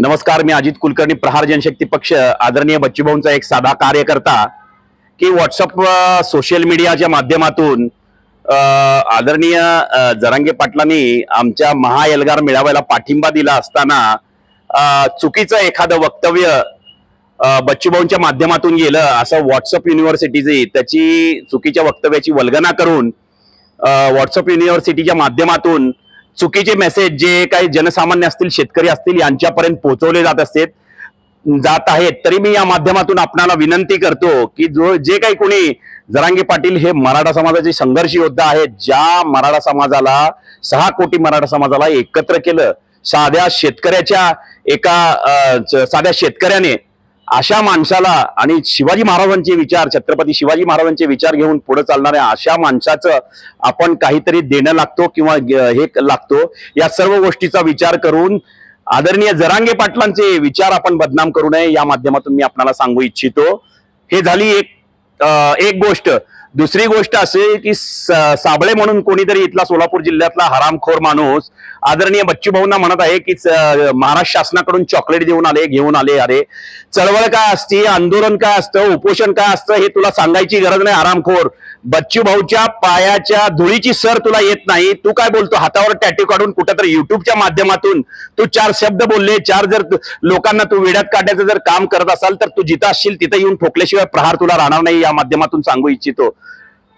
नमस्कार, मी अजित कुलकर्णी, प्रहार जनशक्ती पक्ष, आदरणीय बच्चूभाऊंचा एक साधा कार्यकर्ता की व्हॉट्सअप सोशल मीडियाच्या माध्यमातून आदरणीय जरांगे पाटलांनी आमच्या महाएल्गार मेळाव्याला पाठिंबा दिला असताना चुकीचं एखादं वक्तव्य बच्चूभाऊंच्या माध्यमातून गेलं असं व्हॉट्सअप युनिव्हर्सिटीची त्याची चुकीच्या वक्तव्याची वल्गना करून व्हॉट्सअप युनिव्हर्सिटीच्या माध्यमातून चुकीचे मेसेज जे काही जनसामान्य असतील, शेतकरी असतील यांच्यापर्यंत पोहोचवले जात आहेत. तरी मी या माध्यमातून आपणाला विनंती करतो की जे काही कोणी जरांगे पाटील हे मराठा समाजाचे संघर्ष योद्धा आहेत, ज्या मराठा समाजाला 6 कोटी मराठा समाजाला एकत्र केलं, साध्या शेतकऱ्याने अशा माणसाला आणि शिवाजी महाराजांचे विचार, छत्रपती शिवाजी महाराजांचे विचार घेऊन पुढे चालणाऱ्या अशा माणसाचं आपण काहीतरी देणं लागतो किंवा हे लागतो. या सर्व गोष्टीचा विचार करून आदरणीय जरांगे पाटलांचे विचार आपण बदनाम करू नये या माध्यमातून मी आपल्याला सांगू इच्छितो. हे झाली एक गोष्ट. दुसरी गोष्ट असे की साबळे म्हणून कोणीतरी इथला सोलापूर जिल्ह्यातला हरामखोर माणूस आदरणीय बच्चूभाऊंना म्हणत आहे की महाराष्ट्र शासनाकडून चॉकलेट घेऊन आले. अरे, चळवळ काय असते, आंदोलन काय असतं, उपोषण काय असतं हे तुला सांगायची गरज नाही. हरामखोर, बच्चूभाऊच्या पायाच्या धुळीची सर तुला येत नाही. तू काय बोलतो? हातावर टॅटू काढून कुठेतरी युट्यूबच्या माध्यमातून तू 4 शब्द बोलले, जर लोकांना तू वेड्यात काढण्याचं जर काम करत असाल तर तू जिथं असशील तिथं येऊन ठोकल्याशिवाय प्रहार तुला राहणार नाही या माध्यमातून सांगू इच्छितो.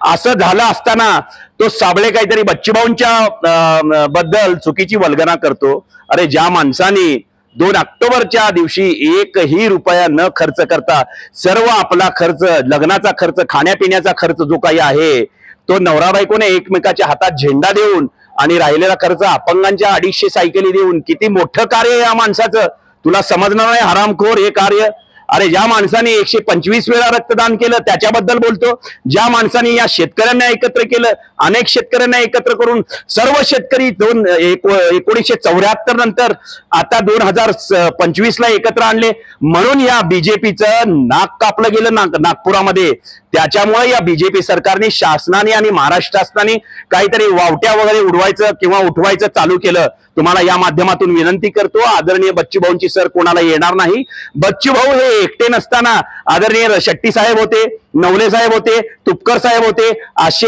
असं झालं असताना तो साबळे काहीतरी बच्चूभाऊंच्या बद्दल चुकीची वल्गना करतो. अरे, ज्या माणसाने 2 ऑक्टोबरच्या दिवशी 1ही रुपया न खर्च करता सर्व आपला खर्च, लग्नाचा खर्च, खाण्यापिण्याचा खर्च जो काही आहे तो नवरा बायकोने एकमेकाच्या हातात झेंडा देऊन आणि राहिलेला खर्च अपंगांच्या 250 सायकली देऊन, किती मोठं कार्य या माणसाचं तुला समजणार नाही हरामखोर हे कार्य. अरे, ज्या माणसाने 125 वेळा रक्तदान केलं त्याच्याबद्दल बोलतो. ज्या माणसाने या शेतकऱ्यांना एकत्र केलं, अनेक शेतकऱ्यांना एकत्र करून सर्व शेतकरी 1974 नंतर आता 2025 ला एकत्र आणले, म्हणून या बीजेपीचं नाक कापलं गेलं नागपुरामध्ये. त्याच्यामुळे या बीजेपी सरकारने, शासनाने आणि महाराष्ट्र शासनाने काहीतरी वावट्या वगैरे उडवायचं किंवा उठवायचं चालू केलं. तुम्हाला या माध्यमातून विनंती करतो, आदरणीय बच्चूभाऊंची सर कोणाला येणार नाही. बच्चूभाऊ हे एकटे नसताना आदरणीय शेट्टी साहेब होते, नवले साहेब होते, तुपकर साहेब होते, असे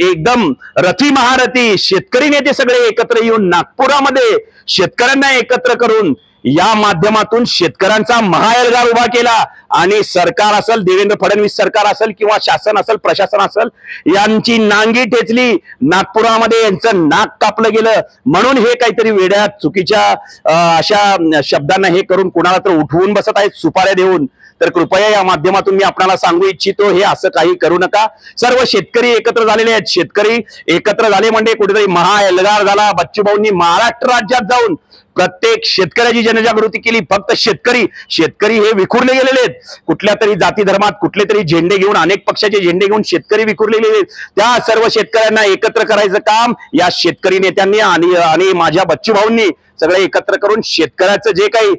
एकदम रथी महारथी शेतकरी नेते सगळे एकत्र येऊन नागपुरामध्ये शेतकऱ्यांना एकत्र करून या माध्यमातून शेतकऱ्यांचा महाएल्गार उभा केला. आणि सरकार असेल, देवेंद्र फडणवीस सरकार असेल किंवा शासन असेल, प्रशासन असेल, यांची नांगी ठेचली. नागपुरामध्ये यांचं नाक कापलं गेलं. म्हणून हे काहीतरी वेड्या चुकीच्या अशा शब्दांना हे करून कुणाला तर उठवून बसत आहेत सुपाऱ्या देऊन. तर कृपया या माध्यमातून मी आपल्याला सांगू इच्छितो, हे असं काही करू नका. सर्व शेतकरी एकत्र झालेले आहेत. शेतकरी एकत्र झाले म्हणजे कुठेतरी महाएल्गार झाला. बच्चूभाऊंनी महाराष्ट्र राज्यात जाऊन प्रत्येक शेतकऱ्याची जनजागृती केली. फक्त शेतकरी हे विखुरले गेलेले आहेत. कुठल्या तरी जाती धर्मात कुठले तरी झेंडे घेऊन, अनेक पक्षाचे झेंडे घेऊन शेतकरी विखुरलेले आहेत. त्या सर्व शेतकऱ्यांना एकत्र करायचं काम या शेतकरी नेत्यांनी आणि माझ्या बच्चूभाऊंनी सगळे एकत्र करून शेतकऱ्याचं जे काही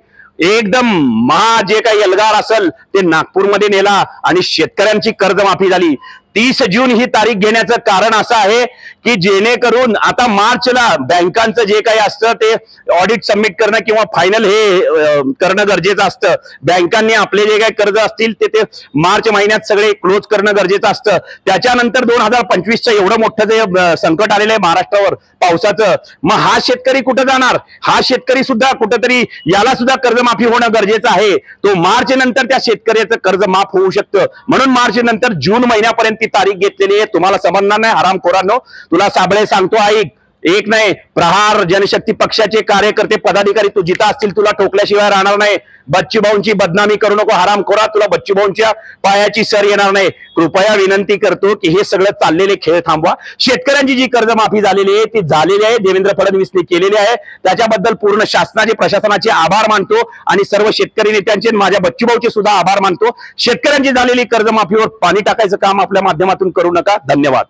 एकदम जे काही एल्गार असेल ते नागपूरमध्ये नेला आणि शेतकऱ्यांची कर्जमाफी झाली. 30 जून ही तारीख घेण्याचं कारण असं आहे की जेणेकरून आता मार्चला बँकांचं जे काही असतं ते ऑडिट सबमिट करणं किंवा फायनल हे करणं गरजेचं असतं. बँकांनी आपले जे काही कर्ज असतील ते मार्च महिन्यात सगळे क्लोज करणं गरजेचं असतं. त्याच्यानंतर 2025चं एवढं मोठं जे संकट आलेलं आहे महाराष्ट्रावर पावसाचं, मग हा शेतकरी कुठं जाणार? हा शेतकरी सुद्धा कुठंतरी, याला सुद्धा कर्जमाफी होणं गरजेचं आहे. तो मार्च नंतर त्या शेतकऱ्याचं कर्ज माफ होऊ शकतं. म्हणून मार्च नंतर जून महिन्यापर्यंत ती तारीख घेतलेली आहे. तुम्हाला समजणार नाही हरामखोरांनो. तुला साबळे सांगतो, ऐक. एक नाही, प्रहार जनशक्ती पक्षाचे कार्यकर्ते, पदाधिकारी तू जिथं असतील तुला ठोकल्याशिवाय राहणार नाही. बच्चूभाऊंची बदनामी करू नको हरामखोरा. तुला बच्चूभाऊंच्या पायाची सर येणार नाही. कृपया विनंती करतो की हे सगळं चाललेले खेळ थांबवा. शेतकऱ्यांची जी कर्जमाफी झालेली आहे ती झालेली आहे, देवेंद्र फडणवीसने केलेली आहे. त्याच्याबद्दल पूर्ण शासनाचे, प्रशासनाचे आभार मानतो आणि सर्व शेतकरी नेत्यांचे, माझ्या बच्चूभाऊचे सुद्धा आभार मानतो. शेतकऱ्यांची झालेली कर्जमाफीवर पाणी टाकायचं काम आपल्या माध्यमातून करू नका. धन्यवाद.